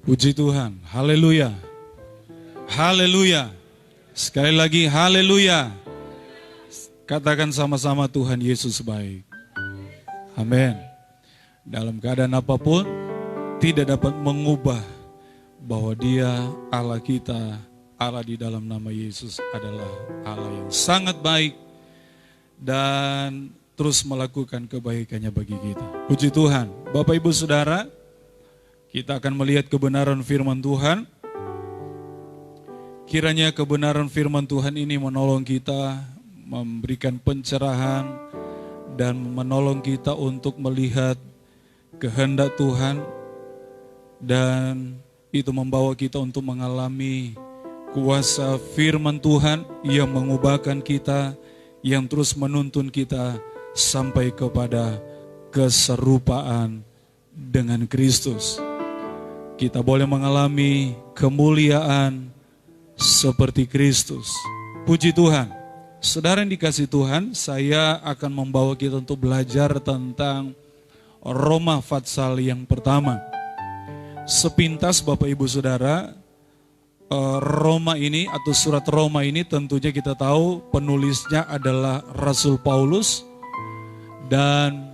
Puji Tuhan, haleluya, haleluya. Sekali lagi haleluya. Katakan sama-sama, Tuhan Yesus baik. Amin. Dalam keadaan apapun tidak dapat mengubah bahwa Dia Allah kita, Allah di dalam nama Yesus adalah Allah yang sangat baik dan terus melakukan kebaikannya bagi kita. Puji Tuhan. Bapak Ibu Saudara, kita akan melihat kebenaran firman Tuhan. Kiranya kebenaran firman Tuhan ini menolong kita, memberikan pencerahan, dan menolong kita untuk melihat kehendak Tuhan. Dan itu membawa kita untuk mengalami kuasa firman Tuhan yang mengubahkan kita, yang terus menuntun kita sampai kepada keserupaan dengan Kristus. Kita boleh mengalami kemuliaan seperti Kristus. Puji Tuhan. Saudara yang dikasihi Tuhan, saya akan membawa kita untuk belajar tentang Roma Fatsal yang pertama. Sepintas Bapak Ibu Saudara, Roma ini atau surat Roma ini tentunya kita tahu penulisnya adalah Rasul Paulus. Dan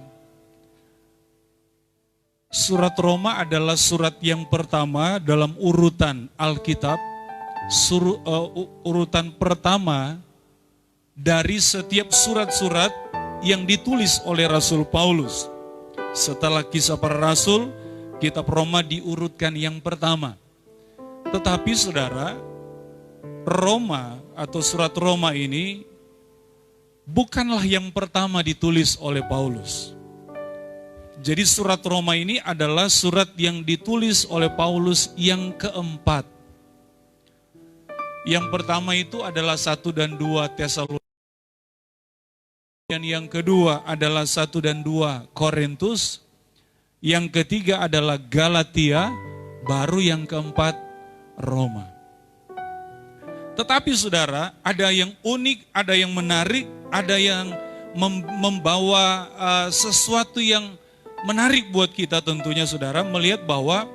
surat Roma adalah surat yang pertama dalam urutan Alkitab, urutan pertama dari setiap surat-surat yang ditulis oleh Rasul Paulus. Setelah Kisah Para Rasul, kitab Roma diurutkan yang pertama. Tetapi saudara, Roma atau surat Roma ini bukanlah yang pertama ditulis oleh Paulus. Jadi surat Roma ini adalah surat yang ditulis oleh Paulus yang keempat. Yang pertama itu adalah 1 dan 2 Tesalonika. Yang kedua adalah 1 dan 2 Korintus. Yang ketiga adalah Galatia. Baru yang keempat Roma. Tetapi saudara, ada yang unik, ada yang menarik, ada yang membawa sesuatu yang menarik buat kita tentunya saudara, melihat bahwa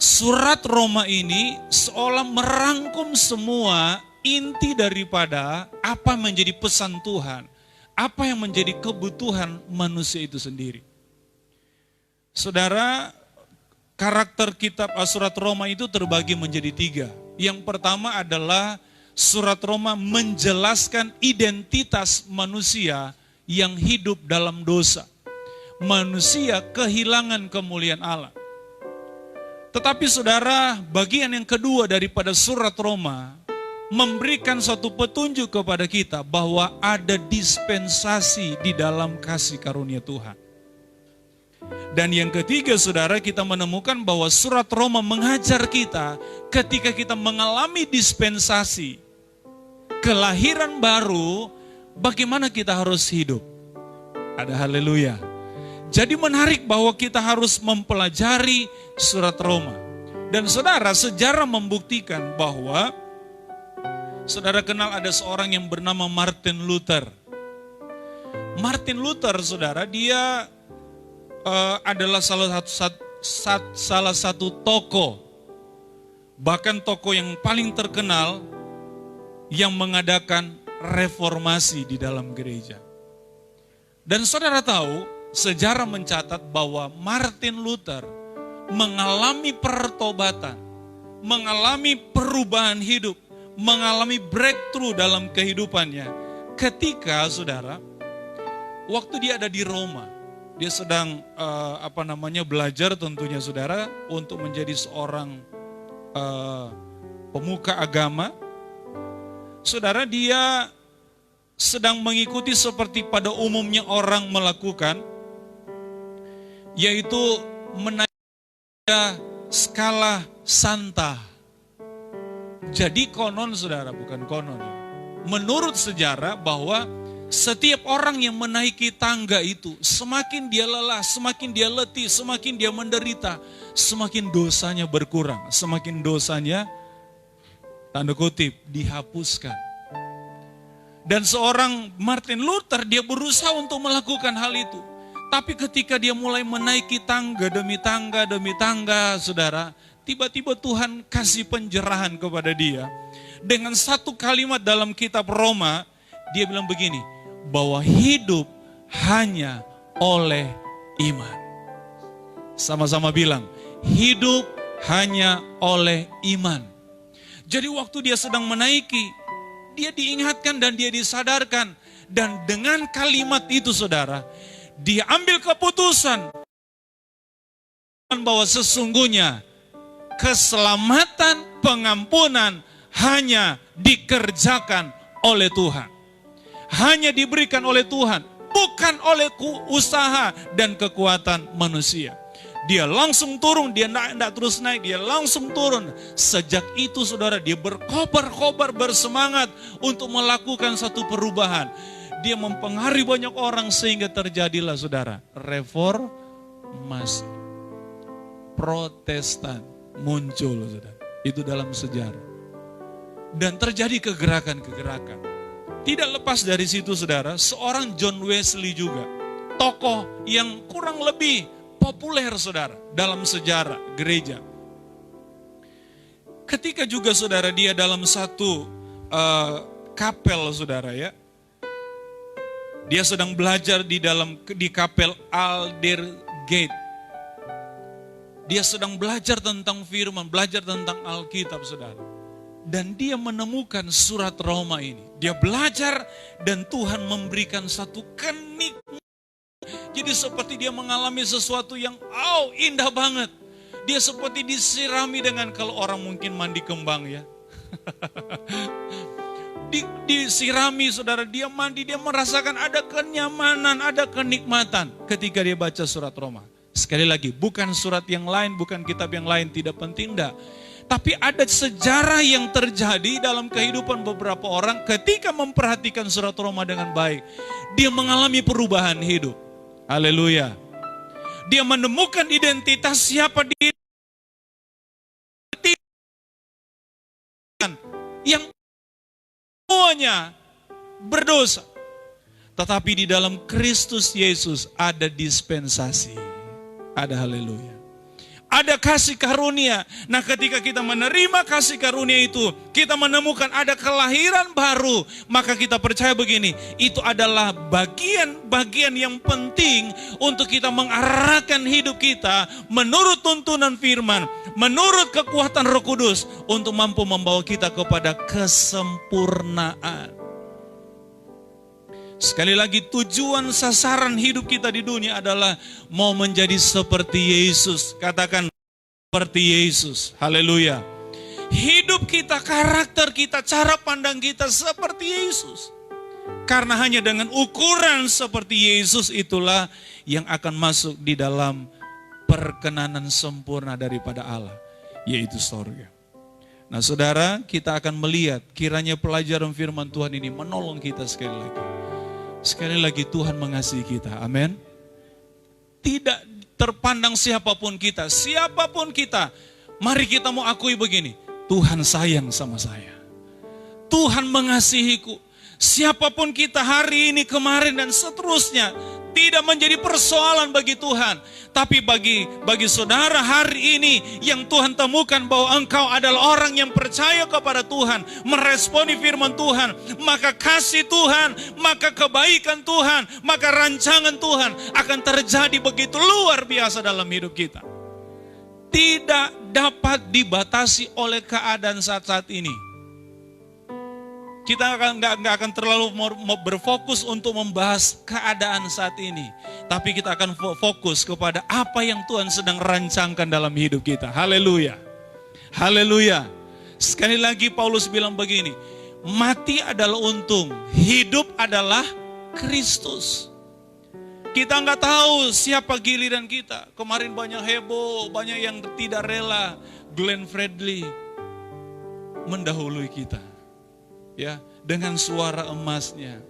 surat Roma ini seolah merangkum semua inti daripada apa menjadi pesan Tuhan, apa yang menjadi kebutuhan manusia itu sendiri. Saudara, karakter kitab surat Roma itu terbagi menjadi 3. Yang pertama adalah surat Roma menjelaskan identitas manusia yang hidup dalam dosa. Manusia kehilangan kemuliaan Allah. Tetapi saudara, bagian yang kedua daripada surat Roma memberikan suatu petunjuk kepada kita bahwa ada dispensasi di dalam kasih karunia Tuhan. Dan yang ketiga saudara, kita menemukan bahwa surat Roma mengajar kita ketika kita mengalami dispensasi, kelahiran baru, bagaimana kita harus hidup. Ada haleluya. Jadi menarik bahwa kita harus mempelajari surat Roma. Dan saudara, sejarah membuktikan bahwa saudara kenal ada seorang yang bernama Martin Luther. Martin Luther saudara, dia adalah salah satu tokoh, bahkan tokoh yang paling terkenal yang mengadakan reformasi di dalam gereja. Dan saudara tahu, sejarah mencatat bahwa Martin Luther mengalami pertobatan, mengalami perubahan hidup, mengalami breakthrough dalam kehidupannya ketika saudara, waktu dia ada di Roma, dia sedang belajar tentunya saudara untuk menjadi seorang pemuka agama. Saudara, dia sedang mengikuti seperti pada umumnya orang melakukan, yaitu menaiki skala Santa. Jadi konon saudara, bukan konon, menurut sejarah bahwa setiap orang yang menaiki tangga itu, semakin dia lelah, semakin dia letih, semakin dia menderita, semakin dosanya berkurang, semakin dosanya, tanda kutip, dihapuskan. Dan seorang Martin Luther, dia berusaha untuk melakukan hal itu. Tapi ketika dia mulai menaiki tangga demi tangga, saudara, tiba-tiba Tuhan kasih penjerahan kepada dia. Dengan satu kalimat dalam kitab Roma, dia bilang begini, bahwa hidup hanya oleh iman. Sama-sama bilang, hidup hanya oleh iman. Jadi waktu dia sedang menaiki, dia diingatkan dan dia disadarkan. Dan dengan kalimat itu, saudara, dia ambil keputusan bahwa sesungguhnya keselamatan, pengampunan hanya dikerjakan oleh Tuhan. Hanya diberikan oleh Tuhan, bukan oleh usaha dan kekuatan manusia. Dia langsung turun, dia tidak terus naik, dia langsung turun. Sejak itu, saudara, dia berkobar-kobar, bersemangat untuk melakukan satu perubahan. Dia mempengaruhi banyak orang sehingga terjadilah, saudara, reformasi. Protestan muncul, saudara. Itu dalam sejarah. Dan terjadi kegerakan-kegerakan. Tidak lepas dari situ, saudara, seorang John Wesley juga. Tokoh yang kurang lebih populer, saudara, dalam sejarah gereja. Ketika juga, saudara, dia dalam satu kapel, saudara, ya. Dia sedang belajar di kapel Aldersgate. Dia sedang belajar tentang firman, belajar tentang Alkitab, saudara. Dan dia menemukan surat Roma ini. Dia belajar dan Tuhan memberikan satu kenikmatan. Jadi seperti dia mengalami sesuatu yang indah banget. Dia seperti disirami dengan, kalau orang mungkin mandi kembang, ya. Disirami, saudara, dia mandi, dia merasakan ada kenyamanan, ada kenikmatan ketika dia baca surat Roma. Sekali lagi, bukan surat yang lain, bukan kitab yang lain, tidak penting, enggak. Tapi ada sejarah yang terjadi dalam kehidupan beberapa orang ketika memperhatikan surat Roma dengan baik. Dia mengalami perubahan hidup. Haleluya. Dia menemukan identitas siapa dia. Yang semuanya berdosa. Tetapi di dalam Kristus Yesus ada dispensasi. Ada haleluya. Ada kasih karunia. Nah, ketika kita menerima kasih karunia itu, kita menemukan ada kelahiran baru. Maka kita percaya begini, itu adalah bagian-bagian yang penting untuk kita mengarahkan hidup kita menurut tuntunan firman, menurut kekuatan Roh Kudus untuk mampu membawa kita kepada kesempurnaan. Sekali lagi, tujuan sasaran hidup kita di dunia adalah mau menjadi seperti Yesus. Katakan, seperti Yesus. Haleluya. Hidup kita, karakter kita, cara pandang kita seperti Yesus. Karena hanya dengan ukuran seperti Yesus itulah yang akan masuk di dalam perkenanan sempurna daripada Allah, yaitu sorga. Nah, saudara, kita akan melihat kiranya pelajaran firman Tuhan ini menolong kita sekali lagi. Sekali lagi, Tuhan mengasihi kita, amin. Tidak terpandang siapapun kita, mari kita mau akui begini, Tuhan sayang sama saya. Tuhan mengasihiku. Siapapun kita hari ini, kemarin, dan seterusnya, tidak menjadi persoalan bagi Tuhan. Tapi bagi saudara hari ini yang Tuhan temukan bahwa engkau adalah orang yang percaya kepada Tuhan, meresponi firman Tuhan, maka kasih Tuhan, maka kebaikan Tuhan, maka rancangan Tuhan akan terjadi begitu luar biasa dalam hidup kita. Tidak dapat dibatasi oleh keadaan saat-saat ini. Kita nggak akan terlalu berfokus untuk membahas keadaan saat ini. Tapi kita akan fokus kepada apa yang Tuhan sedang rancangkan dalam hidup kita. Haleluya. Haleluya. Sekali lagi Paulus bilang begini, mati adalah untung, hidup adalah Kristus. Kita nggak tahu siapa giliran kita. Kemarin banyak heboh, banyak yang tidak rela. Glenn Fredly mendahului kita. Ya, dengan suara emasnya.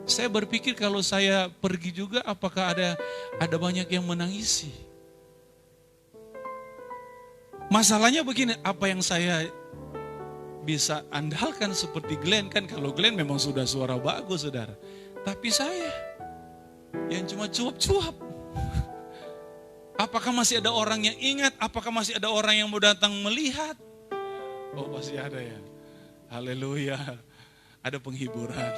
Saya berpikir kalau saya pergi juga, apakah ada banyak yang menangisi? Masalahnya begini, apa yang saya bisa andalkan seperti Glenn, kan kalau Glenn memang sudah suara bagus, saudara. Tapi saya yang cuma cuap-cuap. Apakah masih ada orang yang ingat? Apakah masih ada orang yang mau datang melihat? Oh, pasti ada ya. Haleluya. Ada penghiburan.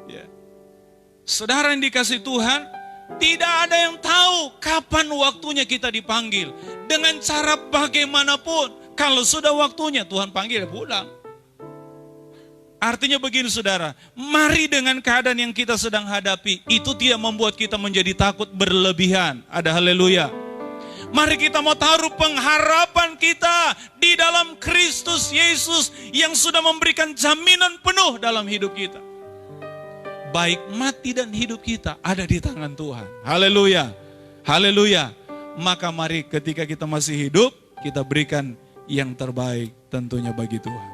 Ya. Saudara yang dikasih Tuhan, tidak ada yang tahu kapan waktunya kita dipanggil. Dengan cara bagaimanapun, kalau sudah waktunya Tuhan panggil, pulang. Artinya begini saudara, mari dengan keadaan yang kita sedang hadapi, itu tidak membuat kita menjadi takut berlebihan. Ada haleluya. Mari kita mau taruh pengharapan kita di dalam Kristus Yesus yang sudah memberikan jaminan penuh dalam hidup kita. Baik mati dan hidup kita ada di tangan Tuhan. Haleluya. Haleluya. Maka mari ketika kita masih hidup, kita berikan yang terbaik tentunya bagi Tuhan.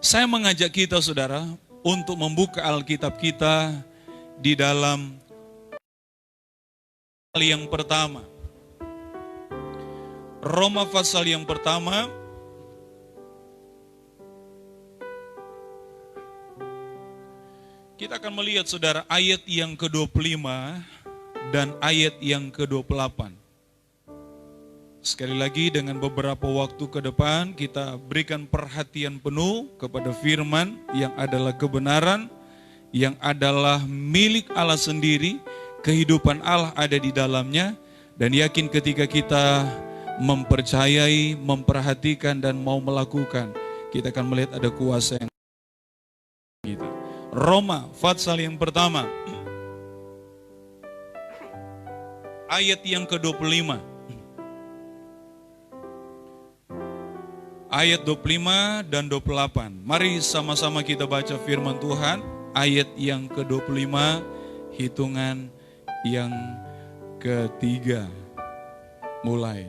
Saya mengajak kita saudara untuk membuka Alkitab kita di dalam pasal yang pertama. Roma pasal yang pertama. Kita akan melihat saudara ayat yang ke-25 dan ayat yang ke-28. Sekali lagi dengan beberapa waktu ke depan kita berikan perhatian penuh kepada firman yang adalah kebenaran, yang adalah milik Allah sendiri, kehidupan Allah ada di dalamnya, dan yakin ketika kita mempercayai, memperhatikan dan mau melakukan, kita akan melihat ada kuasa yang kita. Roma pasal yang pertama, ayat yang ke-25. Ayat 25 dan 28. Mari sama-sama kita baca firman Tuhan. Ayat yang ke-25, hitungan yang ketiga. Mulai.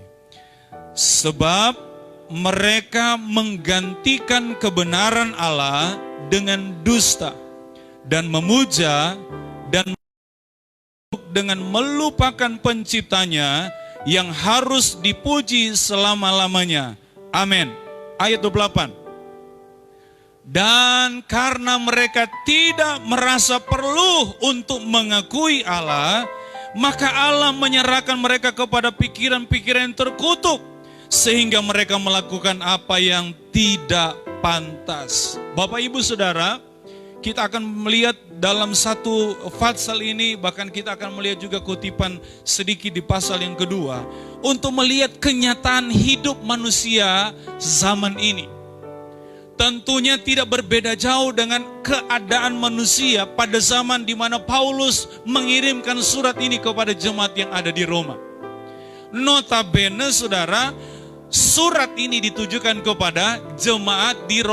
Sebab mereka menggantikan kebenaran Allah dengan dusta. Dan memuja dan dengan melupakan penciptanya yang harus dipuji selama-lamanya. Amin. Ayat 28. Dan karena mereka tidak merasa perlu untuk mengakui Allah, maka Allah menyerahkan mereka kepada pikiran-pikiran yang terkutuk, sehingga mereka melakukan apa yang tidak pantas. Bapak Ibu Saudara, kita akan melihat dalam satu pasal ini, bahkan kita akan melihat juga kutipan sedikit di pasal yang kedua, untuk melihat kenyataan hidup manusia zaman ini. Tentunya tidak berbeda jauh dengan keadaan manusia pada zaman di mana Paulus mengirimkan surat ini kepada jemaat yang ada di Roma. Notabene saudara, surat ini ditujukan kepada jemaat di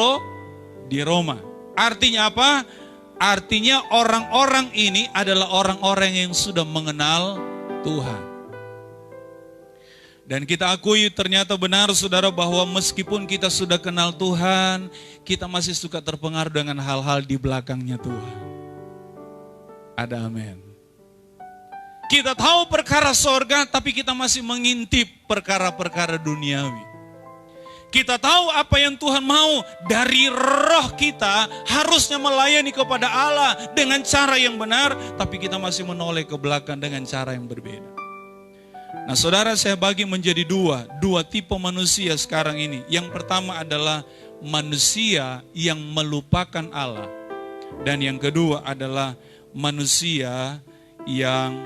Roma. Artinya apa? Artinya orang-orang ini adalah orang-orang yang sudah mengenal Tuhan. Dan kita akui ternyata benar saudara bahwa meskipun kita sudah kenal Tuhan, kita masih suka terpengaruh dengan hal-hal di belakangnya Tuhan. Ada amin. Kita tahu perkara sorga, tapi kita masih mengintip perkara-perkara duniawi. Kita tahu apa yang Tuhan mau dari roh kita, harusnya melayani kepada Allah dengan cara yang benar, tapi kita masih menoleh ke belakang dengan cara yang berbeda. Nah saudara, saya bagi menjadi dua tipe manusia sekarang ini. Yang pertama adalah manusia yang melupakan Allah. Dan yang kedua adalah manusia yang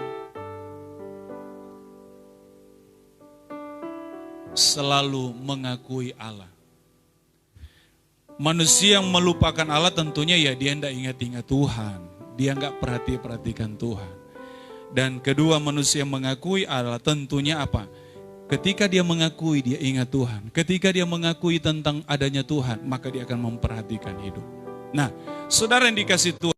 selalu mengakui Allah. Manusia yang melupakan Allah tentunya ya dia tidak ingat-ingat Tuhan. Dia nggak perhatikan Tuhan. Dan kedua, manusia yang mengakui Allah tentunya apa? Ketika dia mengakui, dia ingat Tuhan. Ketika dia mengakui tentang adanya Tuhan, maka dia akan memperhatikan hidup. Nah, saudara yang dikasih Tuhan,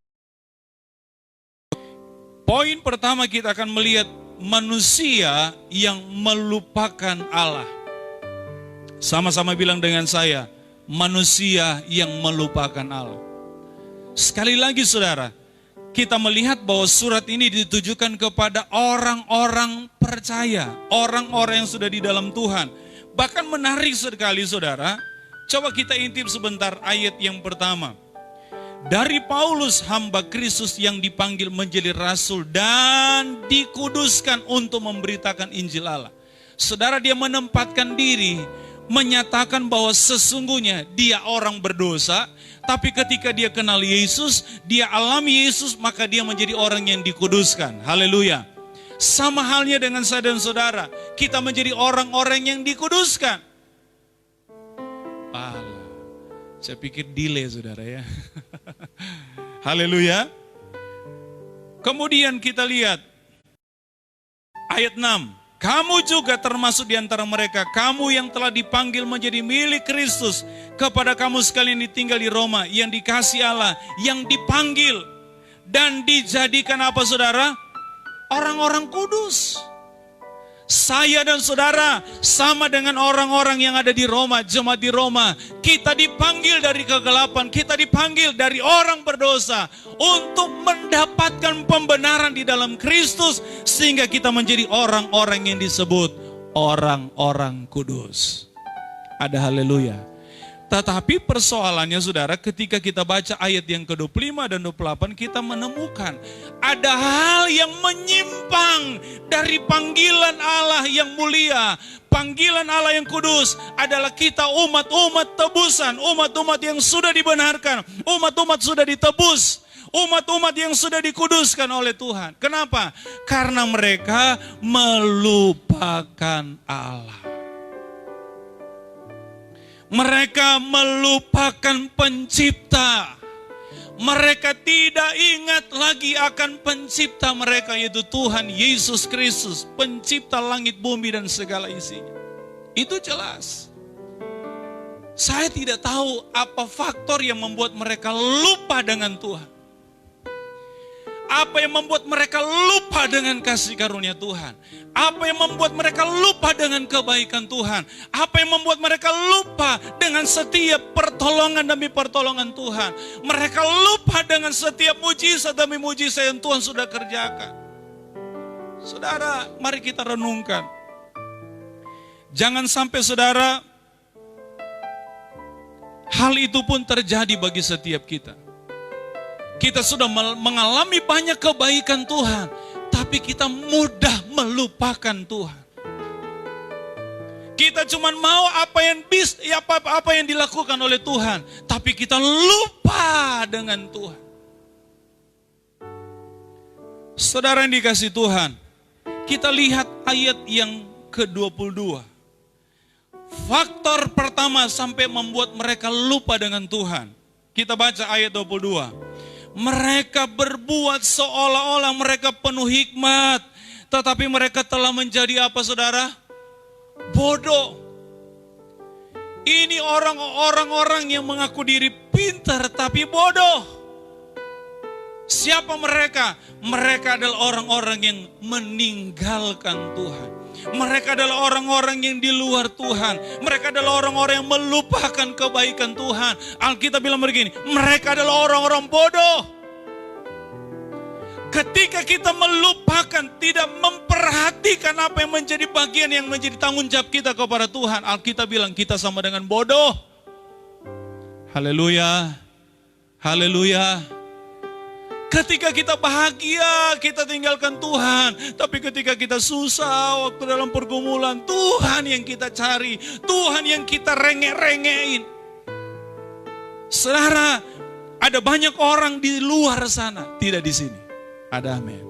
poin pertama kita akan melihat manusia yang melupakan Allah. Sama-sama bilang dengan saya, manusia yang melupakan Allah. Sekali lagi saudara, kita melihat bahwa surat ini ditujukan kepada orang-orang percaya, orang-orang yang sudah di dalam Tuhan. Bahkan menarik sekali saudara, coba kita intip sebentar ayat yang pertama. Dari Paulus hamba Kristus yang dipanggil menjadi rasul dan dikuduskan untuk memberitakan Injil Allah. Saudara, dia menempatkan diri, menyatakan bahwa sesungguhnya dia orang berdosa, tapi ketika dia kenal Yesus, dia alami Yesus, maka dia menjadi orang yang dikuduskan. Haleluya. Sama halnya dengan saya dan saudara, kita menjadi orang-orang yang dikuduskan. Saya pikir delay saudara ya. Haleluya. Kemudian kita lihat ayat 6. Kamu juga termasuk di antara mereka, kamu yang telah dipanggil menjadi milik Kristus. Kepada kamu sekalian ditinggal di Roma, yang dikasihi Allah, yang dipanggil dan dijadikan apa saudara? Orang-orang kudus. Saya dan saudara sama dengan orang-orang yang ada di Roma, jemaat di Roma. Kita dipanggil dari kegelapan, kita dipanggil dari orang berdosa untuk mendapatkan pembenaran di dalam Kristus, sehingga kita menjadi orang-orang yang disebut orang-orang kudus. Ada haleluya. Tetapi persoalannya saudara, ketika kita baca ayat yang ke-25 dan 28, kita menemukan ada hal yang menyimpang dari panggilan Allah yang mulia. Panggilan Allah yang kudus adalah kita umat-umat tebusan, umat-umat yang sudah dibenarkan, umat-umat sudah ditebus, umat-umat yang sudah dikuduskan oleh Tuhan. Kenapa? Karena mereka melupakan Allah. Mereka melupakan pencipta. Mereka tidak ingat lagi akan pencipta mereka, yaitu Tuhan Yesus Kristus, pencipta langit, bumi, dan segala isinya. Itu jelas. Saya tidak tahu apa faktor yang membuat mereka lupa dengan Tuhan. Apa yang membuat mereka lupa dengan kasih karunia Tuhan? Apa yang membuat mereka lupa dengan kebaikan Tuhan? Apa yang membuat mereka lupa dengan setiap pertolongan demi pertolongan Tuhan? Mereka lupa dengan setiap mujizat demi mujizat yang Tuhan sudah kerjakan. Saudara, mari kita renungkan. Jangan sampai saudara, hal itu pun terjadi bagi setiap kita. Kita sudah mengalami banyak kebaikan Tuhan, tapi kita mudah melupakan Tuhan. Kita cuma mau apa yang dilakukan oleh Tuhan, tapi kita lupa dengan Tuhan. Saudara yang dikasihi Tuhan, kita lihat ayat yang ke-22. Faktor pertama sampai membuat mereka lupa dengan Tuhan. Kita baca ayat 22. Mereka berbuat seolah-olah mereka penuh hikmat, tetapi mereka telah menjadi apa saudara? Bodoh. Ini orang-orang yang mengaku diri pintar tapi bodoh. Siapa mereka? Mereka adalah orang-orang yang meninggalkan Tuhan. Mereka adalah orang-orang yang di luar Tuhan. Mereka adalah orang-orang yang melupakan kebaikan Tuhan. Alkitab bilang begini, mereka adalah orang-orang bodoh. Ketika kita melupakan, tidak memperhatikan apa yang menjadi bagian yang menjadi tanggung jawab kita kepada Tuhan, Alkitab bilang kita sama dengan bodoh. Haleluya. Haleluya. Ketika kita bahagia, kita tinggalkan Tuhan. Tapi ketika kita susah, waktu dalam pergumulan, Tuhan yang kita cari. Tuhan yang kita rengek-rengein. Saudara, ada banyak orang di luar sana, tidak di sini. Ada amin.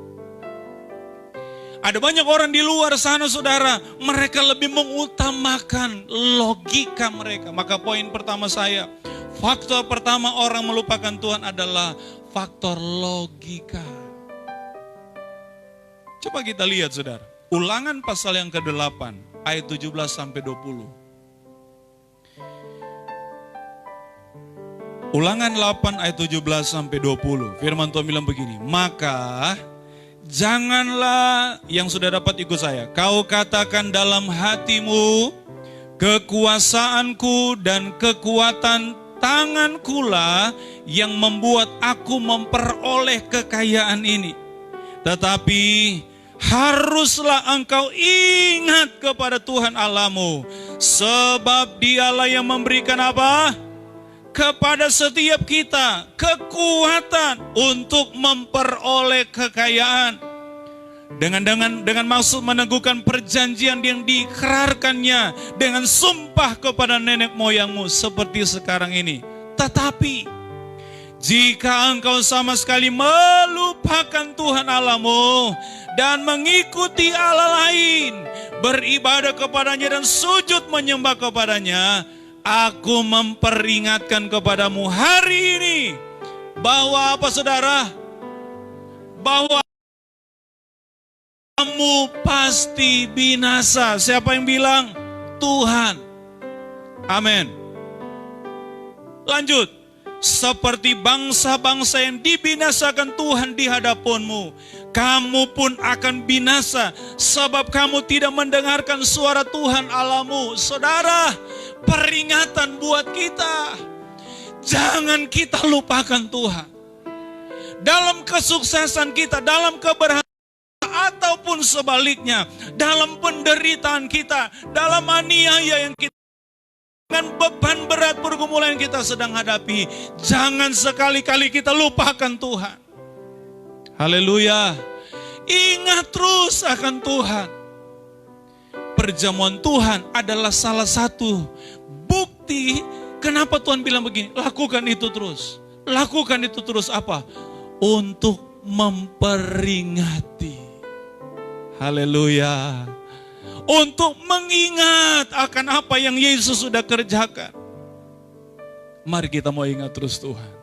Ada banyak orang di luar sana saudara, mereka lebih mengutamakan logika mereka. Maka poin pertama saya, faktor pertama orang melupakan Tuhan adalah faktor logika. Coba kita lihat saudara, Ulangan pasal yang ke-8 ayat 17 sampai 20. Ulangan 8 ayat 17 sampai 20. Firman Tuhan bilang begini, maka janganlah, yang sudah dapat ikut saya, kau katakan dalam hatimu, kekuasaanku dan kekuatan tangankulah yang membuat aku memperoleh kekayaan ini. Tetapi haruslah engkau ingat kepada Tuhan Allahmu, sebab Dialah yang memberikan apa? kepada setiap kita kekuatan untuk memperoleh kekayaan. Dengan maksud meneguhkan perjanjian yang diikrarkannya dengan sumpah kepada nenek moyangmu seperti sekarang ini. Tetapi jika engkau sama sekali melupakan Tuhan Allahmu dan mengikuti Allah lain, beribadah kepadanya dan sujud menyembah kepadanya, aku memperingatkan kepadamu hari ini bahwa apa saudara? Bahwa kamu pasti binasa. Siapa yang bilang? Tuhan. Amin. Lanjut. Seperti bangsa-bangsa yang dibinasakan Tuhan di hadapanmu, kamu pun akan binasa sebab kamu tidak mendengarkan suara Tuhan Allahmu. Saudara, peringatan buat kita. Jangan kita lupakan Tuhan. Dalam kesuksesan kita, dalam keberhasilan ataupun sebaliknya, dalam penderitaan kita, dalam aniaya yang kita, dengan beban berat pergumulan yang kita sedang hadapi, jangan sekali-kali kita lupakan Tuhan. Haleluya. Ingat terus akan Tuhan. Perjamuan Tuhan adalah salah satu bukti kenapa Tuhan bilang begini, lakukan itu terus. Lakukan itu terus apa? Untuk memperingati. Haleluya. Untuk mengingat akan apa yang Yesus sudah kerjakan. Mari kita mau ingat terus Tuhan.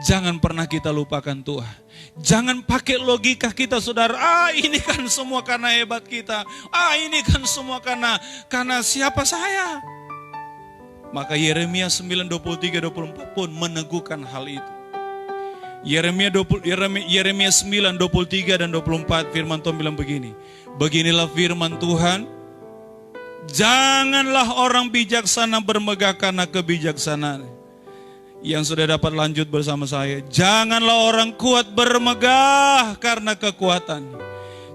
Jangan pernah kita lupakan Tuhan. Jangan pakai logika kita saudara. Ini kan semua karena hebat kita. Ini kan semua karena siapa saya. Maka Yeremia 9:23-24 pun meneguhkan hal itu. Yeremia 9:23 dan 24 firman Tuhan bilang begini. Beginilah firman Tuhan. Janganlah orang bijaksana bermegah karena kebijaksanaan. Yang sudah dapat lanjut bersama saya. Janganlah orang kuat bermegah karena kekuatannya.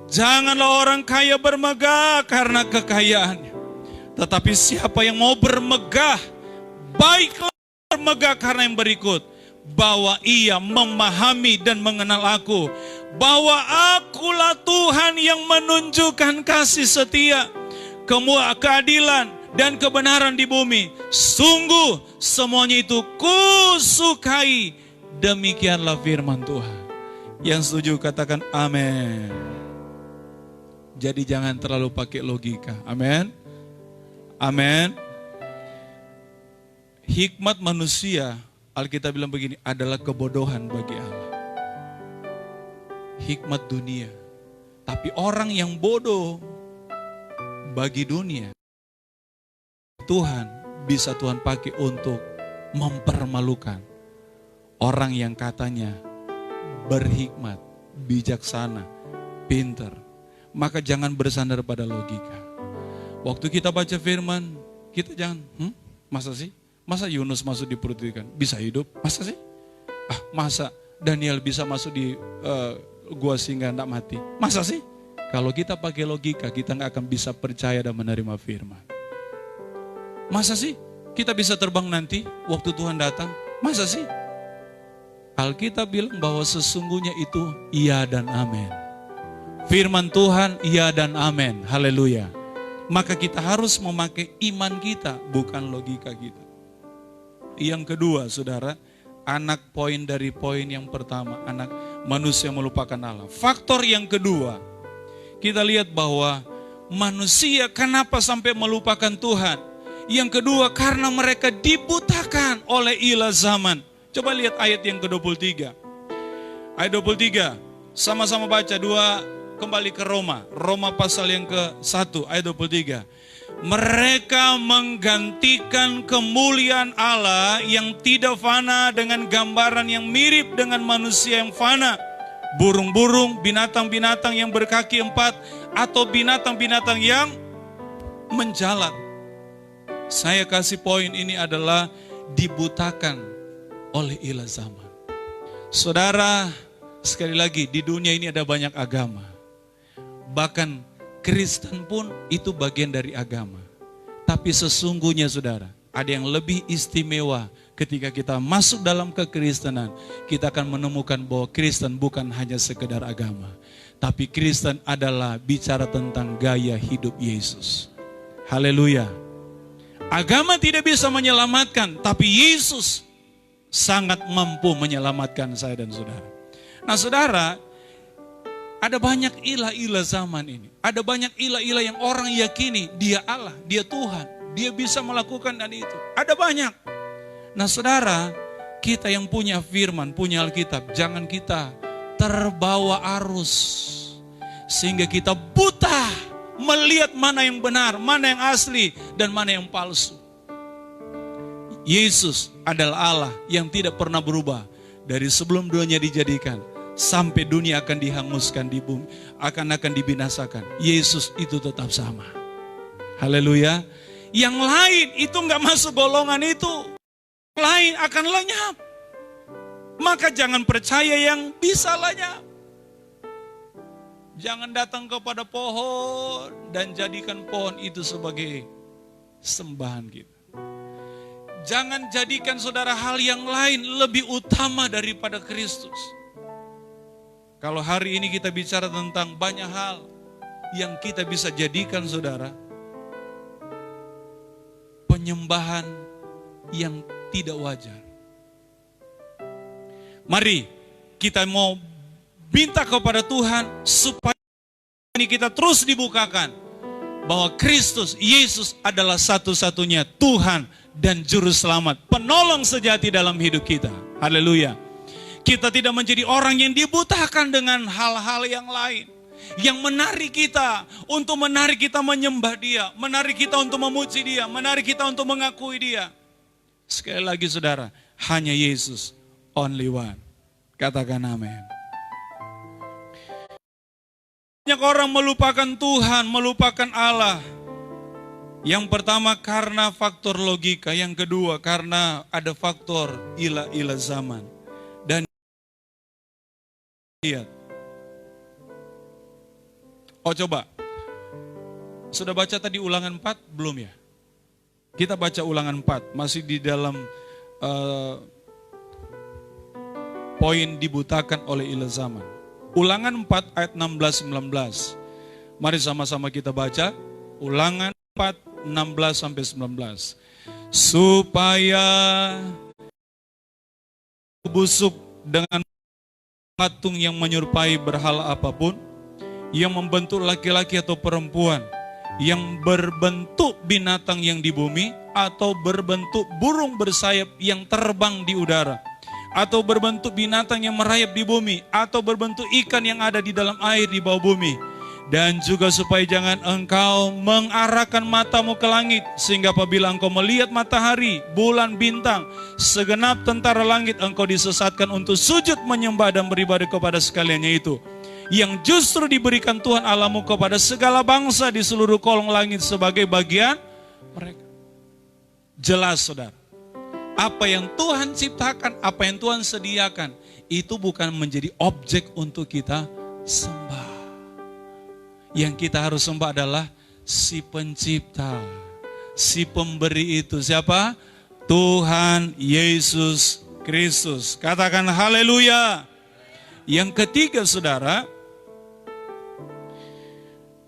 Janganlah orang kaya bermegah karena kekayaannya. Tetapi siapa yang mau bermegah, baiklah bermegah karena yang berikut. Bahwa ia memahami dan mengenal aku. Bahwa akulah Tuhan yang menunjukkan kasih setia, keadilan dan kebenaran di bumi. Sungguh semuanya itu kusukai. Demikianlah firman Tuhan. Yang setuju katakan amin. Jadi jangan terlalu pakai logika. Amin. Amin. Hikmat manusia, Alkitab bilang begini, adalah kebodohan bagi Allah. Hikmat dunia. Tapi orang yang bodoh bagi dunia, Tuhan bisa Tuhan pakai untuk mempermalukan orang yang katanya berhikmat, bijaksana, pintar. Maka jangan bersandar pada logika. Waktu kita baca firman, kita jangan, masa sih? Masa Yunus masuk di perut ikan? Bisa hidup? Masa sih? Masa Daniel bisa masuk di gua singa tidak mati? Masa sih? Kalau kita pakai logika, kita nggak akan bisa percaya dan menerima firman. Masa sih? Kita bisa terbang nanti waktu Tuhan datang? Masa sih? Alkitab bilang bahwa sesungguhnya itu iya dan amin. Firman Tuhan iya dan amin. Haleluya. Maka kita harus memakai iman kita, bukan logika kita. Yang kedua, saudara, anak poin dari poin yang pertama, anak manusia melupakan Allah. Faktor yang kedua, kita lihat bahwa manusia kenapa sampai melupakan Tuhan. Yang kedua, karena mereka dibutakan oleh ilah zaman. Coba lihat ayat yang ke-23. Ayat 23, sama-sama baca kembali ke Roma. Roma pasal yang ke-1, ayat 23. Mereka menggantikan kemuliaan Allah yang tidak fana dengan gambaran yang mirip dengan manusia yang fana. Burung-burung, binatang-binatang yang berkaki 4, atau binatang-binatang yang menjalat. Saya kasih poin ini adalah dibutakan oleh ilah zaman. Saudara, sekali lagi di dunia ini ada banyak agama. Bahkan Kristen pun itu bagian dari agama. Tapi sesungguhnya saudara, ada yang lebih istimewa Ketika kita masuk dalam kekristenan, kita akan menemukan bahwa Kristen bukan hanya sekedar agama. Tapi Kristen adalah bicara tentang gaya hidup Yesus. Haleluya. Agama tidak bisa menyelamatkan, tapi Yesus sangat mampu menyelamatkan saya dan saudara. Nah saudara, ada banyak ilah-ilah zaman ini. Ada banyak ilah-ilah yang orang yakini dia Allah, dia Tuhan. Dia bisa melakukan dan itu. Ada banyak. Nah saudara, kita yang punya firman, punya Alkitab, jangan kita terbawa arus. Sehingga kita buta melihat mana yang benar, mana yang asli, dan mana yang palsu. Yesus adalah Allah yang tidak pernah berubah. Dari sebelum dunia dijadikan, sampai dunia akan dihanguskan di bumi, akan dibinasakan. Yesus itu tetap sama. Haleluya. Yang lain itu nggak masuk golongan itu. Lain akan lenyap. Maka jangan percaya yang bisa lenyap. Jangan datang kepada pohon dan jadikan pohon itu sebagai sembahan kita. Jangan jadikan saudara hal yang lain lebih utama daripada Kristus. Kalau hari ini kita bicara tentang banyak hal yang kita bisa jadikan saudara penyembahan yang tidak wajar. Mari kita mau minta kepada Tuhan supaya ini kita terus dibukakan bahwa Kristus Yesus adalah satu-satunya Tuhan dan Juru Selamat, penolong sejati dalam hidup kita. Haleluya. Kita tidak menjadi orang yang dibutakan dengan hal-hal yang lain, yang menarik kita untuk menarik kita menyembah Dia, menarik kita untuk memuji Dia, menarik kita untuk mengakui Dia. Sekali lagi saudara, hanya Yesus, only one. Katakan amin. Banyak orang melupakan Tuhan, melupakan Allah. Yang pertama karena faktor logika, yang kedua karena ada faktor ilah-ilah zaman. Dan lihat. Oh coba, sudah baca tadi Ulangan 4? Belum ya? Kita baca Ulangan 4, masih di dalam poin dibutakan oleh ilah zaman. Ulangan 4 ayat 16-19. Mari sama-sama kita baca. Ulangan 4, 16-19. Supaya busuk dengan patung yang menyerupai berhala apapun, yang membentuk laki-laki atau perempuan, yang berbentuk binatang yang di bumi, atau berbentuk burung bersayap yang terbang di udara, atau berbentuk binatang yang merayap di bumi, atau berbentuk ikan yang ada di dalam air di bawah bumi. Dan juga supaya jangan engkau mengarahkan matamu ke langit, sehingga apabila engkau melihat matahari, bulan, bintang, segenap tentara langit, engkau disesatkan untuk sujud menyembah dan beribadah kepada sekaliannya itu, yang justru diberikan Tuhan Allahmu kepada segala bangsa di seluruh kolong langit sebagai bagian mereka. Jelas saudara, apa yang Tuhan ciptakan, apa yang Tuhan sediakan, itu bukan menjadi objek untuk kita sembah. Yang kita harus sembah adalah si pencipta, si pemberi itu. Siapa? Tuhan Yesus Kristus. Katakan haleluya. Yang ketiga saudara,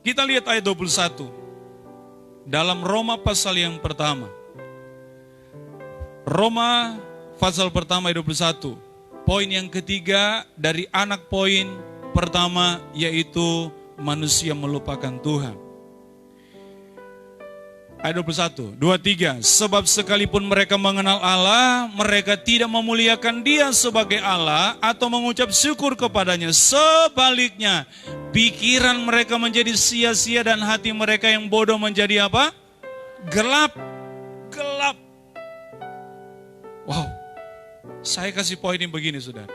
kita lihat ayat 21. Dalam Roma pasal yang pertama. Roma pasal pertama ayat 21. Poin yang ketiga dari anak poin pertama, yaitu manusia melupakan Tuhan. Ayat 21, 23. Sebab sekalipun mereka mengenal Allah, mereka tidak memuliakan Dia sebagai Allah atau mengucap syukur kepadanya. Sebaliknya, pikiran mereka menjadi sia-sia dan hati mereka yang bodoh menjadi apa? Gelap. Gelap. Wow. Saya kasih poin ini begini saudara.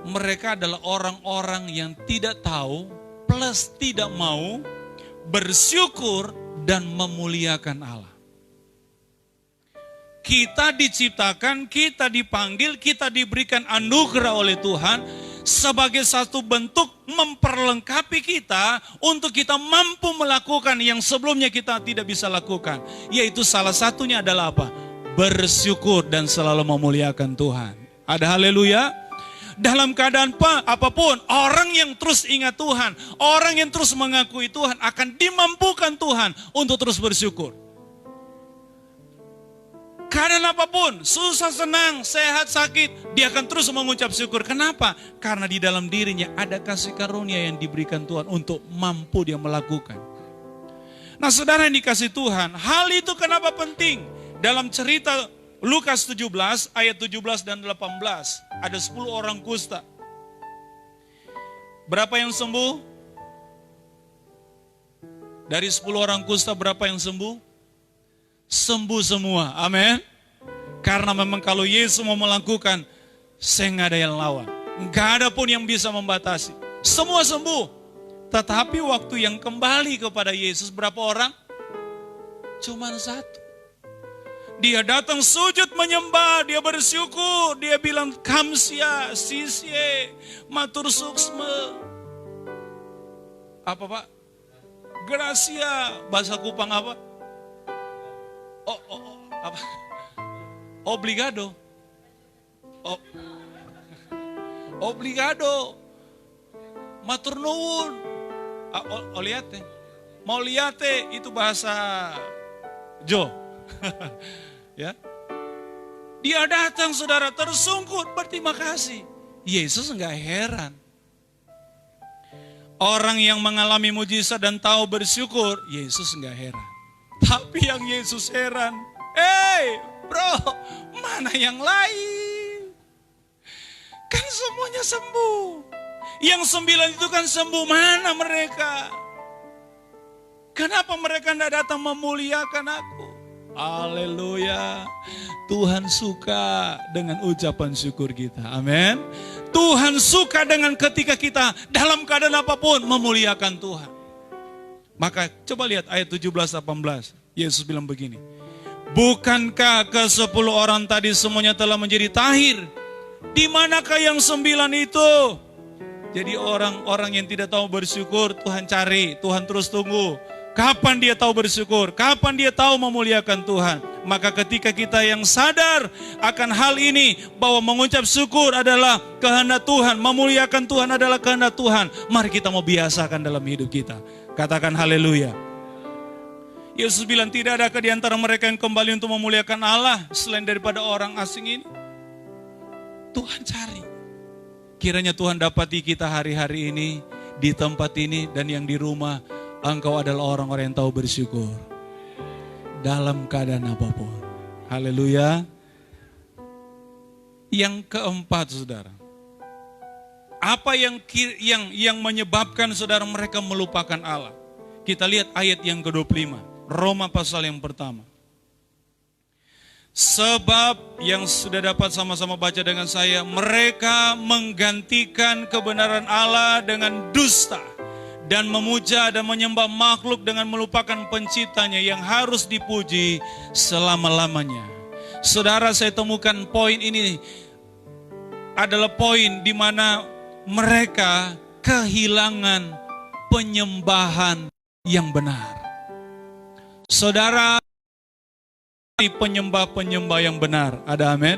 Mereka adalah orang-orang yang tidak tahu plus tidak mau bersyukur dan memuliakan Allah. Kita diciptakan, kita dipanggil, kita diberikan anugerah oleh Tuhan sebagai satu bentuk memperlengkapi kita untuk kita mampu melakukan yang sebelumnya kita tidak bisa lakukan. Yaitu salah satunya adalah apa? bersyukur dan selalu memuliakan Tuhan. Ada haleluya. Dalam keadaan apapun, orang yang terus ingat Tuhan, orang yang terus mengakui Tuhan akan dimampukan Tuhan untuk terus bersyukur. Keadaan apapun, susah, senang, sehat, sakit, dia akan terus mengucap syukur. Kenapa? Karena di dalam dirinya ada kasih karunia yang diberikan Tuhan untuk mampu dia melakukan. Nah saudara yang dikasih Tuhan, hal itu kenapa penting? Dalam cerita Lukas 17 ayat 17 dan 18, ada 10 orang kusta. Berapa yang sembuh? Dari 10 orang kusta berapa yang sembuh? Sembuh semua, amin. Karena memang kalau Yesus mau melakukan, saya nggak ada yang lawan. Nggak ada pun yang bisa membatasi. Semua sembuh. Tetapi waktu yang kembali kepada Yesus berapa orang? Cuman satu. Dia datang sujud menyembah, dia bersyukur, dia bilang kamsia, sisye, matur suksme. Apa Pak? Gracia, bahasa Kupang apa? Apa? Obligado. Obligado. Matur nuwun. Oliate. Mau liate itu bahasa Jo. Ya. Dia datang saudara tersungkur berterima kasih. Yesus enggak heran. Orang yang mengalami mujizat dan tahu bersyukur, Yesus enggak heran. Tapi yang Yesus heran, bro, mana yang lain? Kan semuanya sembuh. Yang 9 itu kan sembuh, mana mereka? Kenapa mereka tidak datang memuliakan aku? Haleluya. Tuhan suka dengan ucapan syukur kita. Amin. Tuhan suka dengan ketika kita dalam keadaan apapun memuliakan Tuhan. Maka coba lihat ayat 17-18. Yesus bilang begini. Bukankah ke-10 orang tadi semuanya telah menjadi tahir? Di manakah yang 9 itu? Jadi orang-orang yang tidak tahu bersyukur, Tuhan cari, Tuhan terus tunggu. Kapan dia tahu bersyukur? Kapan dia tahu memuliakan Tuhan? Maka ketika kita yang sadar akan hal ini, bahwa mengucap syukur adalah kehendak Tuhan, memuliakan Tuhan adalah kehendak Tuhan, mari kita mau biasakan dalam hidup kita. Katakan haleluya. Yesus bilang tidak adakah di antara mereka yang kembali untuk memuliakan Allah selain daripada orang asing ini? Tuhan cari. Kiranya Tuhan dapati kita hari-hari ini, di tempat ini dan yang di rumah, engkau adalah orang-orang yang tahu bersyukur. Dalam keadaan apapun. Haleluya. Yang keempat saudara. Apa yang menyebabkan saudara mereka melupakan Allah? Kita lihat ayat yang ke-25. Roma pasal yang pertama. Sebab yang sudah dapat sama-sama baca dengan saya, mereka menggantikan kebenaran Allah dengan dusta dan memuja dan menyembah makhluk dengan melupakan penciptanya yang harus dipuji selama-lamanya. Saudara, saya temukan poin ini adalah poin di mana mereka kehilangan penyembahan yang benar. Saudara, penyembah-penyembah yang benar. Ada amin?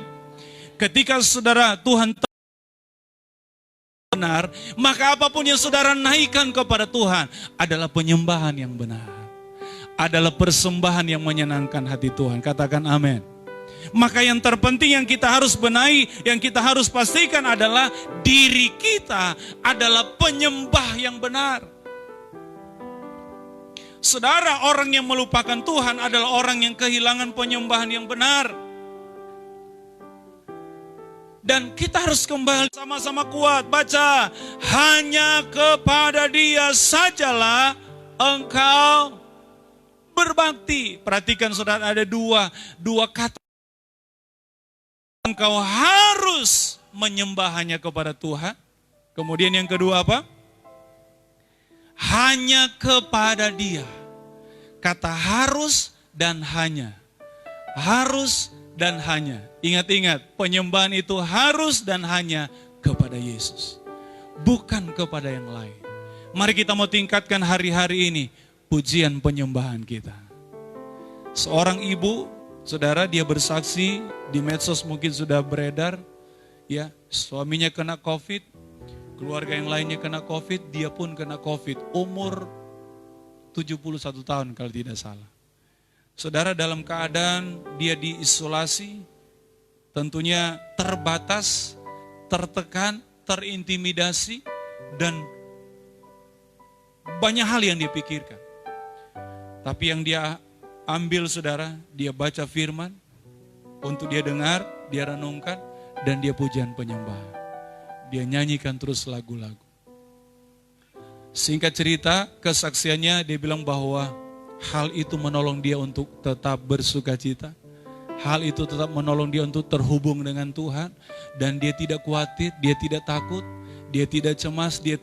Ketika saudara Tuhan benar, maka apapun yang saudara naikkan kepada Tuhan adalah penyembahan yang benar. Adalah persembahan yang menyenangkan hati Tuhan. Katakan amin. Maka yang terpenting yang kita harus benahi, yang kita harus pastikan adalah diri kita adalah penyembah yang benar. Saudara, orang yang melupakan Tuhan adalah orang yang kehilangan penyembahan yang benar. Dan kita harus kembali sama-sama kuat. Baca, hanya kepada Dia sajalah engkau berbakti. Perhatikan saudara, ada dua kata. Engkau harus menyembah hanya kepada Tuhan. Kemudian yang kedua apa? Hanya kepada Dia. Kata harus dan hanya. Harus dan hanya. Ingat-ingat, penyembahan itu harus dan hanya kepada Yesus. Bukan kepada yang lain. Mari kita mau tingkatkan hari-hari ini pujian penyembahan kita. Seorang ibu Saudara, dia bersaksi di medsos mungkin sudah beredar, ya, suaminya kena COVID, keluarga yang lainnya kena COVID, dia pun kena COVID. Umur 71 tahun kalau tidak salah. Saudara, dalam keadaan dia diisolasi, tentunya terbatas, tertekan, terintimidasi, dan banyak hal yang dia pikirkan. Tapi yang dia ambil, saudara, dia baca firman, untuk dia dengar, dia renungkan, dan dia pujian penyembah. Dia nyanyikan terus lagu-lagu. Singkat cerita, kesaksiannya dia bilang bahwa hal itu menolong dia untuk tetap bersuka cita. Hal itu tetap menolong dia untuk terhubung dengan Tuhan. Dan dia tidak khawatir, dia tidak takut, dia tidak cemas, dia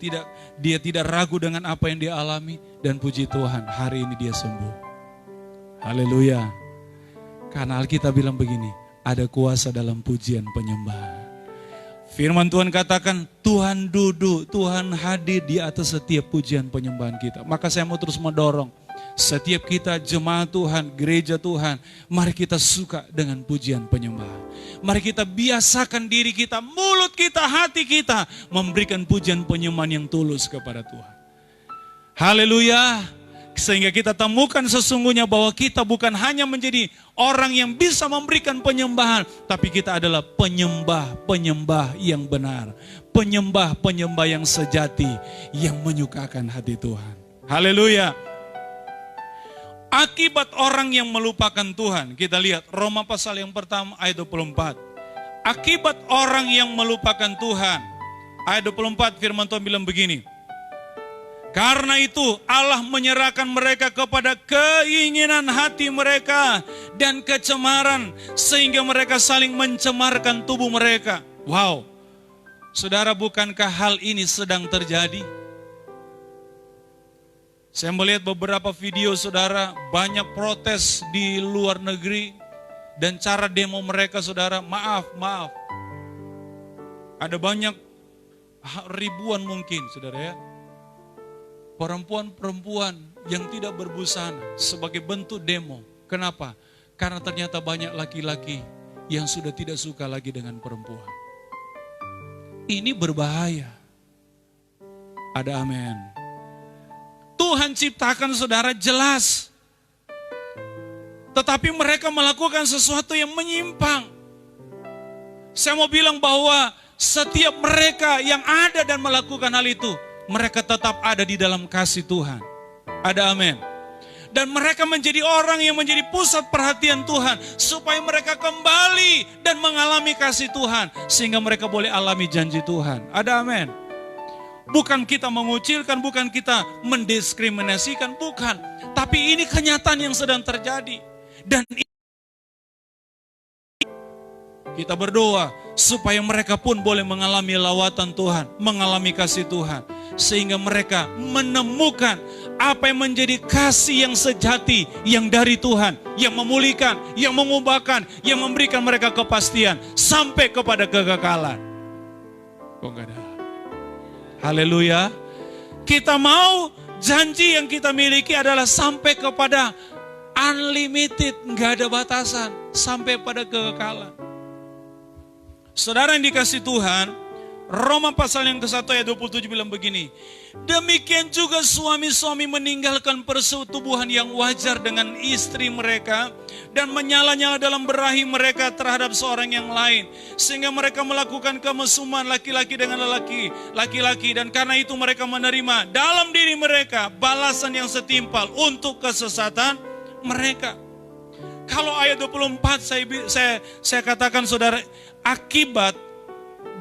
tidak ragu dengan apa yang dia alami. Dan puji Tuhan, hari ini dia sembuh. Haleluya. Karena Alkitab bilang begini, ada kuasa dalam pujian penyembahan. Firman Tuhan katakan, Tuhan duduk, Tuhan hadir di atas setiap pujian penyembahan kita. Maka saya mau terus mendorong, setiap kita jemaat Tuhan, gereja Tuhan, mari kita suka dengan pujian penyembahan. Mari kita biasakan diri kita, mulut kita, hati kita, memberikan pujian penyembahan yang tulus kepada Tuhan. Haleluya. Sehingga kita temukan sesungguhnya bahwa kita bukan hanya menjadi orang yang bisa memberikan penyembahan, tapi kita adalah penyembah-penyembah yang benar. Penyembah-penyembah yang sejati, yang menyukakan hati Tuhan. Haleluya. Akibat orang yang melupakan Tuhan, kita lihat Roma pasal yang pertama ayat 24. Akibat orang yang melupakan Tuhan, ayat 24 firman Tuhan bilang begini. Karena itu Allah menyerahkan mereka kepada keinginan hati mereka dan kecemaran, sehingga mereka saling mencemarkan tubuh mereka. Wow, saudara, bukankah hal ini sedang terjadi? Saya melihat beberapa video, saudara, banyak protes di luar negeri, dan cara demo mereka, saudara, maaf. Ada banyak, ribuan mungkin, saudara ya. Perempuan-perempuan yang tidak berbusana sebagai bentuk demo. Kenapa? Karena ternyata banyak laki-laki yang sudah tidak suka lagi dengan perempuan. Ini berbahaya. Ada amin. Tuhan ciptakan, saudara, jelas. Tetapi mereka melakukan sesuatu yang menyimpang. Saya mau bilang bahwa setiap mereka yang ada dan melakukan hal itu, mereka tetap ada di dalam kasih Tuhan. Ada amin. Dan mereka menjadi orang yang menjadi pusat perhatian Tuhan. Supaya mereka kembali dan mengalami kasih Tuhan. Sehingga mereka boleh alami janji Tuhan. Ada amin. Bukan kita mengucilkan, bukan kita mendiskriminasikan, bukan. Tapi ini kenyataan yang sedang terjadi. Dan kita berdoa supaya mereka pun boleh mengalami lawatan Tuhan, mengalami kasih Tuhan. Sehingga mereka menemukan apa yang menjadi kasih yang sejati, yang dari Tuhan, yang memulihkan, yang mengubahkan, yang memberikan mereka kepastian sampai kepada kekekalan. Kok enggak ada? Haleluya. Kita mau janji yang kita miliki adalah sampai kepada unlimited, enggak ada batasan, sampai pada kekekalan. Saudara yang dikasih Tuhan, Roma pasal yang ke-1 ayat 27 bilang begini. Demikian juga suami-suami meninggalkan persetubuhan yang wajar dengan istri mereka dan menyala-nyala dalam berahi mereka terhadap seorang yang lain. Sehingga mereka melakukan kemesuman laki-laki dengan laki-laki. Dan karena itu mereka menerima dalam diri mereka balasan yang setimpal untuk kesesatan mereka. Kalau ayat 24 saya katakan, saudara, akibat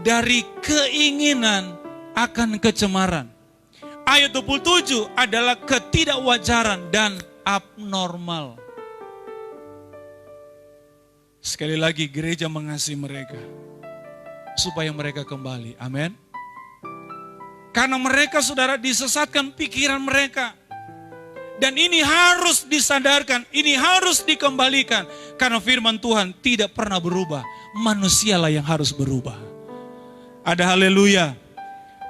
dari keinginan akan kecemaran. Ayat 27 adalah ketidakwajaran dan abnormal. Sekali lagi, gereja mengasihi mereka supaya mereka kembali. Amin. Karena mereka, saudara, disesatkan pikiran mereka. Dan ini harus disadarkan, ini harus dikembalikan. Karena firman Tuhan tidak pernah berubah. Manusialah yang harus berubah. Ada haleluya.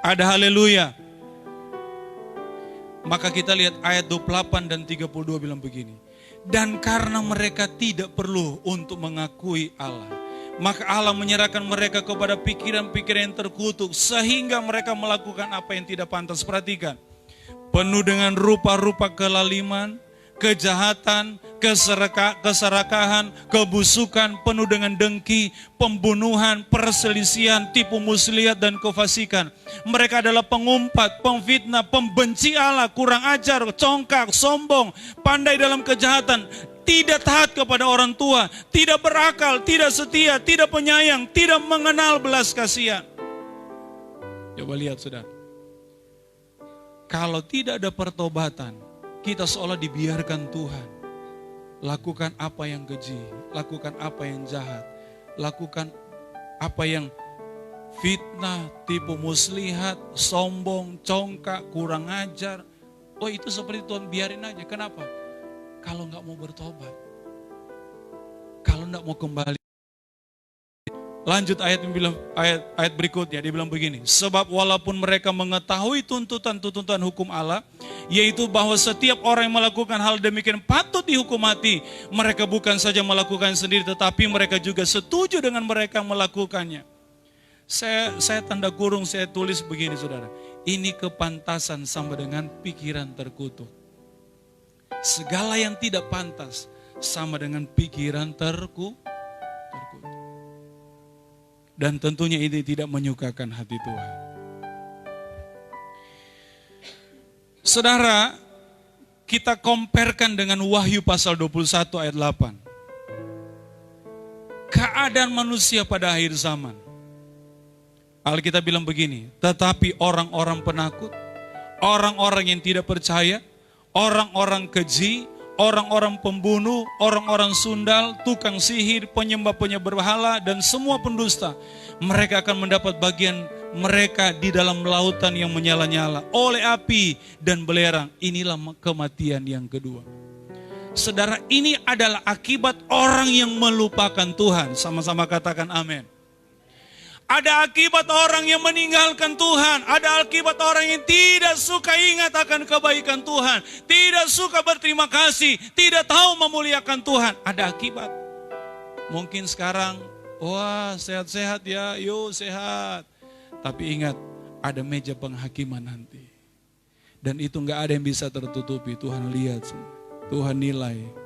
Ada haleluya. Maka kita lihat ayat 28 dan 32 bilang begini. Dan karena mereka tidak perlu untuk mengakui Allah, maka Allah menyerahkan mereka kepada pikiran-pikiran yang terkutuk, sehingga mereka melakukan apa yang tidak pantas. Perhatikan, penuh dengan rupa-rupa kelaliman, kejahatan, keserakahan, kebusukan, penuh dengan dengki, pembunuhan, perselisihan, tipu muslihat, dan kefasikan. Mereka adalah pengumpat, pemfitnah, pembenci Allah, kurang ajar, congkak, sombong, pandai dalam kejahatan, tidak taat kepada orang tua, tidak berakal, tidak setia, tidak penyayang, tidak mengenal belas kasihan. Coba lihat saudara, kalau tidak ada pertobatan, kita seolah dibiarkan Tuhan lakukan apa yang keji, lakukan apa yang jahat, lakukan apa yang fitnah, tipu muslihat, sombong, congkak, kurang ajar. Oh, itu seperti Tuhan biarin aja. Kenapa? Kalau nggak mau bertobat, kalau nggak mau kembali. Lanjut ayat berikutnya, dia bilang begini, sebab walaupun mereka mengetahui tuntutan hukum Allah, yaitu bahwa setiap orang yang melakukan hal demikian patut dihukum mati, mereka bukan saja melakukan sendiri, tetapi mereka juga setuju dengan mereka melakukannya. Saya tanda kurung, saya tulis begini saudara, ini kepantasan sama dengan pikiran terkutuk. Segala yang tidak pantas sama dengan pikiran terkutuk. Dan tentunya ini tidak menyukakan hati Tuhan. Saudara, kita comparekan dengan Wahyu pasal 21 ayat 8. Keadaan manusia pada akhir zaman. Alkitab bilang begini, tetapi orang-orang penakut, orang-orang yang tidak percaya, orang-orang keji, orang-orang pembunuh, orang-orang sundal, tukang sihir, penyembah-penyembah berhala, dan semua pendusta, mereka akan mendapat bagian mereka di dalam lautan yang menyala-nyala oleh api dan belerang. Inilah kematian yang kedua. Saudara, ini adalah akibat orang yang melupakan Tuhan. Sama-sama katakan amin. Ada akibat orang yang meninggalkan Tuhan. Ada akibat orang yang tidak suka ingat akan kebaikan Tuhan. Tidak suka berterima kasih. Tidak tahu memuliakan Tuhan. Ada akibat. Mungkin sekarang, wah sehat-sehat ya, yuk sehat. Tapi ingat, ada meja penghakiman nanti. Dan itu gak ada yang bisa tertutupi. Tuhan lihat semua. Tuhan nilai.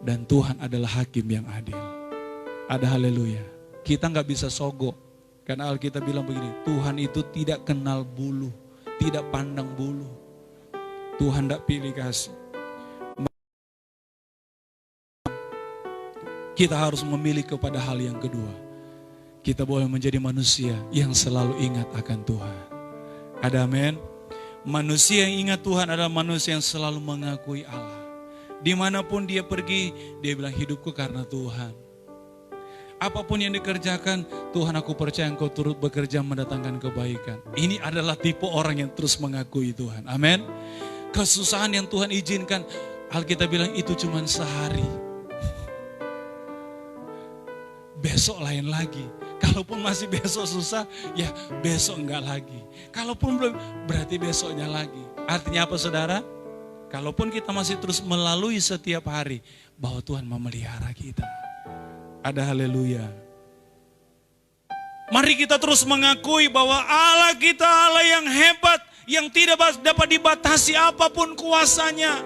Dan Tuhan adalah hakim yang adil. Ada haleluya. Kita gak bisa sogok. Karena Alkitab bilang begini, Tuhan itu tidak kenal bulu, tidak pandang bulu. Tuhan tidak pilih kasih. Kita harus memilih kepada hal yang kedua. Kita boleh menjadi manusia yang selalu ingat akan Tuhan. Ada amin. Manusia yang ingat Tuhan adalah manusia yang selalu mengakui Allah. Dimanapun dia pergi, dia bilang hidupku karena Tuhan. Apapun yang dikerjakan, Tuhan aku percaya Engkau turut bekerja mendatangkan kebaikan. Ini adalah tipe orang yang terus mengakui Tuhan. Amin. Kesusahan yang Tuhan izinkan, Alkitab bilang itu cuma sehari. Besok lain lagi. Kalaupun masih besok susah, ya besok enggak lagi. Kalaupun belum, berarti besoknya lagi. Artinya apa saudara? Kalaupun kita masih terus melalui setiap hari, bahwa Tuhan memelihara kita. Ada haleluya. Mari kita terus mengakui bahwa Allah kita Allah yang hebat, yang tidak dapat dibatasi apapun kuasanya.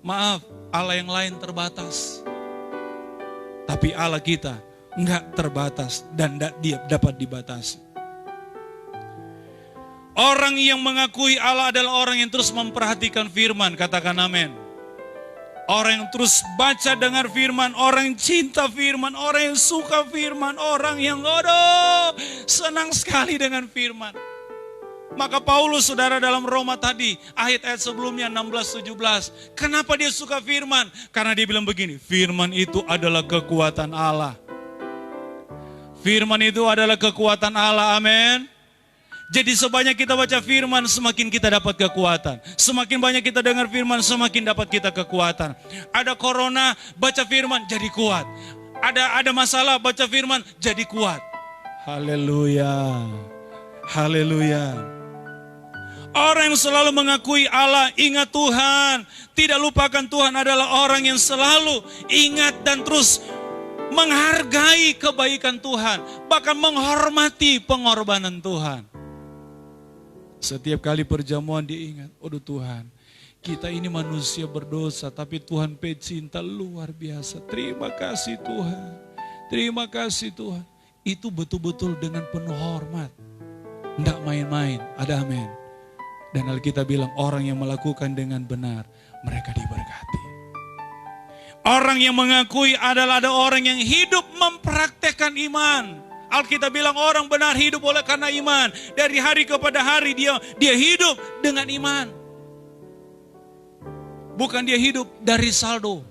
Maaf, Allah yang lain terbatas. Tapi Allah kita enggak terbatas dan dia dapat dibatasi. Orang yang mengakui Allah adalah orang yang terus memperhatikan firman, katakan amin. Orang yang terus baca dengar firman, orang yang cinta firman, orang yang suka firman, orang yang senang sekali dengan firman. Maka Paulus saudara dalam Roma tadi, ayat-ayat sebelumnya 16-17. Kenapa dia suka firman? Karena dia bilang begini, firman itu adalah kekuatan Allah. Firman itu adalah kekuatan Allah, amin. Jadi sebanyak kita baca firman, semakin kita dapat kekuatan. Semakin banyak kita dengar firman, semakin dapat kita kekuatan. Ada corona, baca firman, jadi kuat. Ada masalah, baca firman, jadi kuat. Haleluya. Haleluya. Orang yang selalu mengakui Allah, ingat Tuhan, tidak lupakan Tuhan adalah orang yang selalu ingat dan terus menghargai kebaikan Tuhan, bahkan menghormati pengorbanan Tuhan. Setiap kali perjamuan dia ingat, aduh Tuhan, kita ini manusia berdosa, tapi Tuhan pecinta luar biasa. Terima kasih Tuhan, terima kasih Tuhan. Itu betul-betul dengan penuh hormat, tidak main-main, ada amin. Dan Alkitab bilang orang yang melakukan dengan benar, mereka diberkati. Orang yang mengakui adalah ada orang yang hidup mempraktekkan iman. Alkitab bilang orang benar hidup oleh karena iman. Dari hari kepada hari dia hidup dengan iman. Bukan dia hidup dari saldo.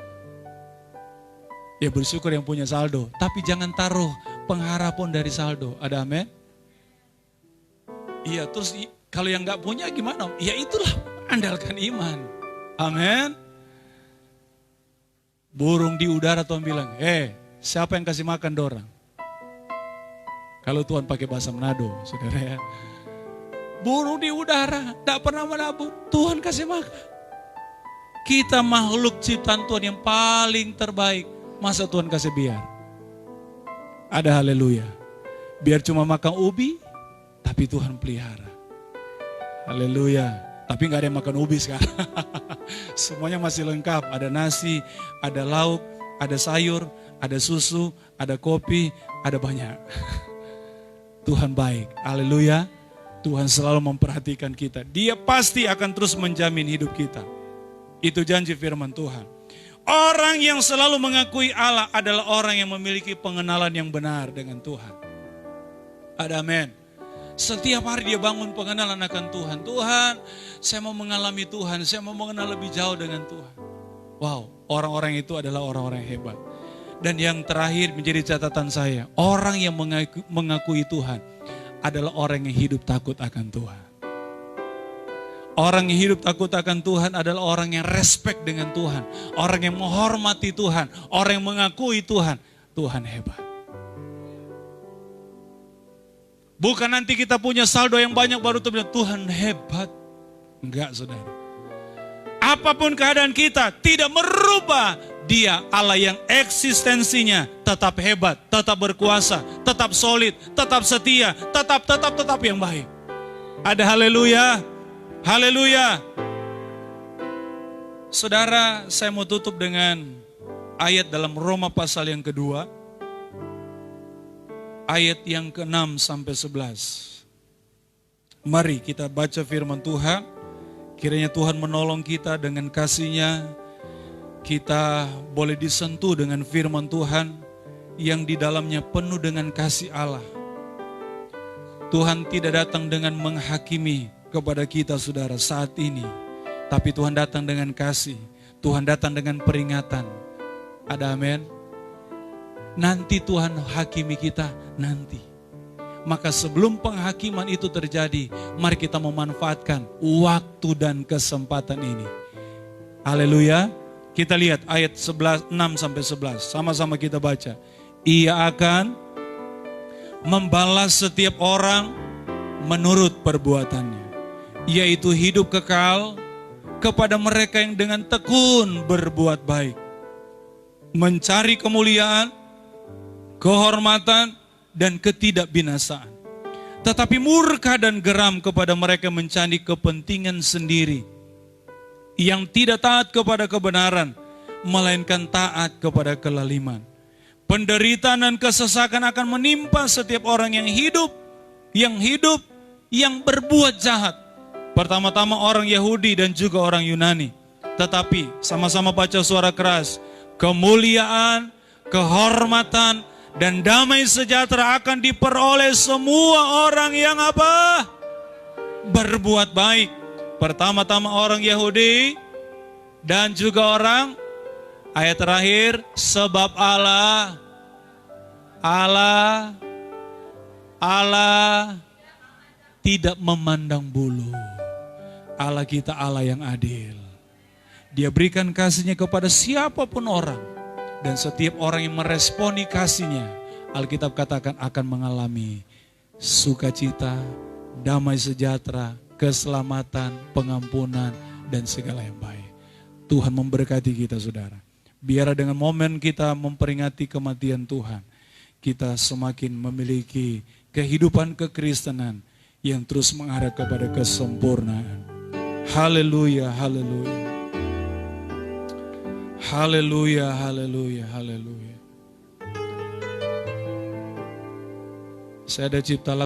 Ya bersyukur yang punya saldo. Tapi jangan taruh pengharapan dari saldo. Ada amin? Iya, terus kalau yang gak punya gimana? Ya itulah andalkan iman. Amin. Burung di udara Tuhan bilang, siapa yang kasih makan dorang? Kalau Tuhan pakai bahasa Manado, saudara ya. Burung di udara, tak pernah menabung, Tuhan kasih makan. Kita makhluk ciptaan Tuhan yang paling terbaik, masa Tuhan kasih biar? Ada haleluya. Biar cuma makan ubi, tapi Tuhan pelihara. Haleluya. Tapi gak ada yang makan ubi sekarang. Semuanya masih lengkap. Ada nasi, ada lauk, ada sayur, ada susu, ada kopi, ada banyak. Tuhan baik. Haleluya. Tuhan selalu memperhatikan kita. Dia pasti akan terus menjamin hidup kita. Itu janji firman Tuhan. Orang yang selalu mengakui Allah adalah orang yang memiliki pengenalan yang benar dengan Tuhan. Ada amin. Setiap hari dia bangun pengenalan akan Tuhan. Tuhan, saya mau mengalami Tuhan. Saya mau mengenal lebih jauh dengan Tuhan. Wow, orang-orang itu adalah orang-orang yang hebat. Dan yang terakhir menjadi catatan saya. Orang yang mengakui Tuhan adalah orang yang hidup takut akan Tuhan. Orang yang hidup takut akan Tuhan adalah orang yang respect dengan Tuhan. Orang yang menghormati Tuhan. Orang yang mengakui Tuhan. Tuhan hebat. Bukan nanti kita punya saldo yang banyak baru terbilang Tuhan hebat. Enggak saudara. Apapun keadaan kita tidak merubah Dia Allah yang eksistensinya tetap hebat, tetap berkuasa, tetap solid, tetap setia, tetap yang baik. Ada haleluya. Haleluya. Saudara, saya mau tutup dengan ayat dalam Roma pasal yang kedua. Ayat yang ke-6 sampai 11. Mari kita baca firman Tuhan. Kiranya Tuhan menolong kita dengan kasih-Nya. Kita boleh disentuh dengan firman Tuhan yang di dalamnya penuh dengan kasih Allah. Tuhan tidak datang dengan menghakimi kepada kita saudara saat ini. Tapi Tuhan datang dengan kasih. Tuhan datang dengan peringatan. Ada amin. Nanti Tuhan hakimi kita nanti. Maka sebelum penghakiman itu terjadi, mari kita memanfaatkan waktu dan kesempatan ini. Haleluya. Kita lihat ayat 6 sampai 11. Sama-sama kita baca. Ia akan membalas setiap orang menurut perbuatannya. Yaitu hidup kekal kepada mereka yang dengan tekun berbuat baik. Mencari kemuliaan, kehormatan, dan ketidakbinasaan. Tetapi murka dan geram kepada mereka mencari kepentingan sendiri. Yang tidak taat kepada kebenaran, melainkan taat kepada kelaliman. Penderitaan dan kesesakan akan menimpa setiap orang yang hidup, yang berbuat jahat. Pertama-tama orang Yahudi dan juga orang Yunani. Tetapi sama-sama baca suara keras. Kemuliaan, kehormatan, dan damai sejahtera akan diperoleh semua orang yang apa? Berbuat baik. Pertama-tama orang Yahudi dan juga orang, ayat terakhir, sebab Allah tidak memandang bulu. Allah kita Allah yang adil. Dia berikan kasih-Nya kepada siapapun orang. Dan setiap orang yang meresponi kasih-Nya, Alkitab katakan akan mengalami sukacita, damai sejahtera, keselamatan, pengampunan, dan segala yang baik. Tuhan memberkati kita saudara. Biar dengan momen kita memperingati kematian Tuhan, kita semakin memiliki kehidupan kekristenan yang terus mengarah kepada kesempurnaan. Haleluya, haleluya. Haleluya, haleluya, haleluya. Saya ada cipta